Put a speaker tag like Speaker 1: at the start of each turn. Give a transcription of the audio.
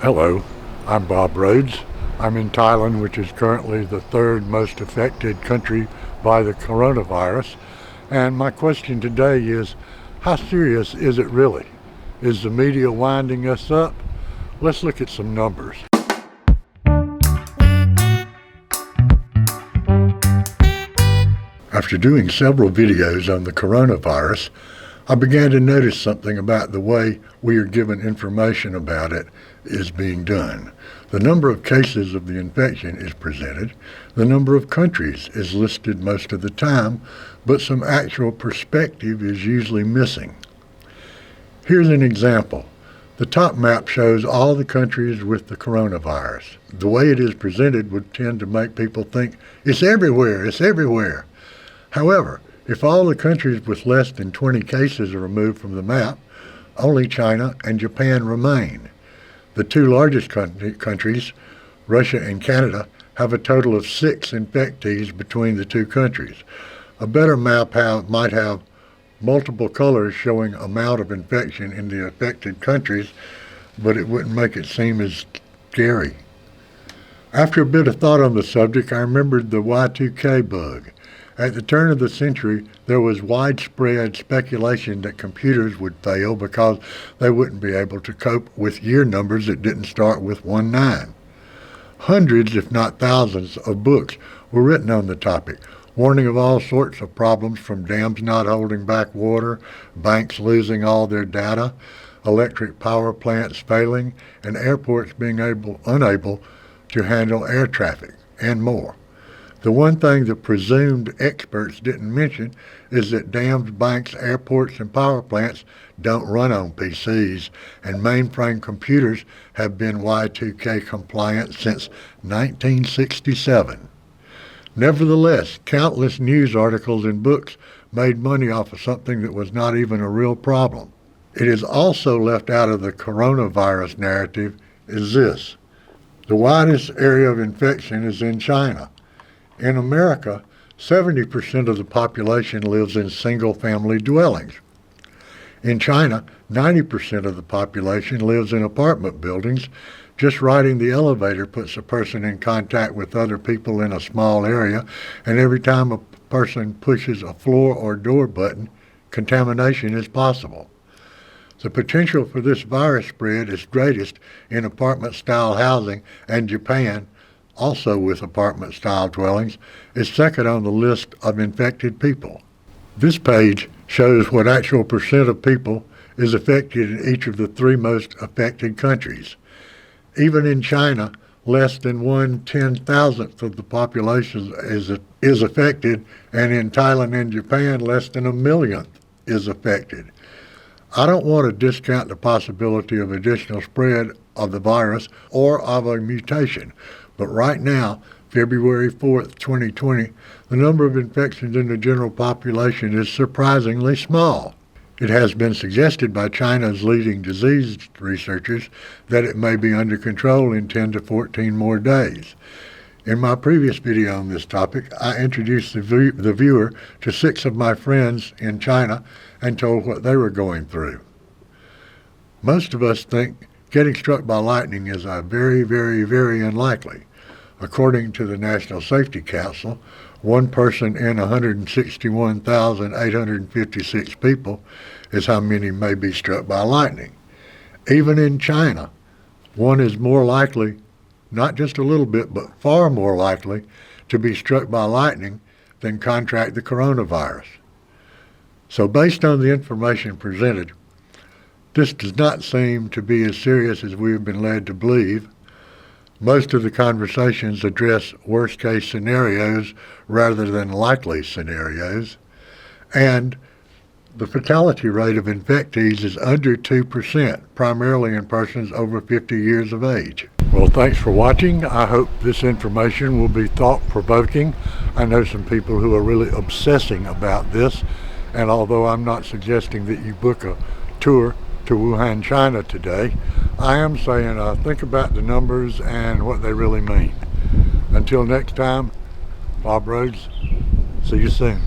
Speaker 1: Hello, I'm Bob Rhodes. I'm in Thailand, which is currently the third most affected country by the coronavirus. And my question today is, how serious is it really? Is the media winding us up? Let's look at some numbers. After doing several videos on the coronavirus, I began to notice something about the way we are given information about it is being done. The number of cases of the infection is presented. The number of countries is listed most of the time, but some actual perspective is usually missing. Here's an example. The top map shows all the countries with the coronavirus. The way it is presented would tend to make people think, it's everywhere, it's everywhere. However, if all the countries with less than 20 cases are removed from the map, only China and Japan remain. The two largest countries, Russia and Canada, have a total of 6 infectees between the two countries. A better map might have multiple colors showing amount of infection in the affected countries, but it wouldn't make it seem as scary. After a bit of thought on the subject, I remembered the Y2K bug. At the turn of the century, there was widespread speculation that computers would fail because they wouldn't be able to cope with year numbers that didn't start with 19. Hundreds, if not thousands, of books were written on the topic, warning of all sorts of problems from dams not holding back water, banks losing all their data, electric power plants failing, and airports being unable to handle air traffic, and more. The one thing the presumed experts didn't mention is that dams, banks, airports, and power plants don't run on PCs, and mainframe computers have been Y2K compliant since 1967. Nevertheless, countless news articles and books made money off of something that was not even a real problem. It is also left out of the coronavirus narrative is this. The widest area of infection is in China. In America, 70% of the population lives in single-family dwellings. In China, 90% of the population lives in apartment buildings. Just riding the elevator puts a person in contact with other people in a small area, and every time a person pushes a floor or door button, contamination is possible. The potential for this virus spread is greatest in apartment-style housing, and Japan, also with apartment-style dwellings, is second on the list of infected people. This page shows what actual percent of people is affected in each of the 3 most affected countries. Even in China, less than 1/10,000th of the population is affected, and in Thailand and Japan, less than 1/1,000,000th is affected. I don't want to discount the possibility of additional spread of the virus or of a mutation, but right now, February 4th, 2020, the number of infections in the general population is surprisingly small. It has been suggested by China's leading disease researchers that it may be under control in 10 to 14 more days. In my previous video on this topic, I introduced the viewer to 6 of my friends in China and told what they were going through. Most of us think getting struck by lightning is very, very, very unlikely. According to the National Safety Council, 1 person in 161,856 people is how many may be struck by lightning. Even in China, 1 is more likely, not just a little bit, but far more likely to be struck by lightning than contract the coronavirus. So based on the information presented, this does not seem to be as serious as we have been led to believe. Most of the conversations address worst-case scenarios rather than likely scenarios, and the fatality rate of infectees is under 2%, primarily in persons over 50 years of age. Well, thanks for watching. I hope this information will be thought-provoking. I know some people who are really obsessing about this, and although I'm not suggesting that you book a tour to Wuhan, China today, I am saying think about the numbers and what they really mean. Until next time, Bob Rhodes, see you soon.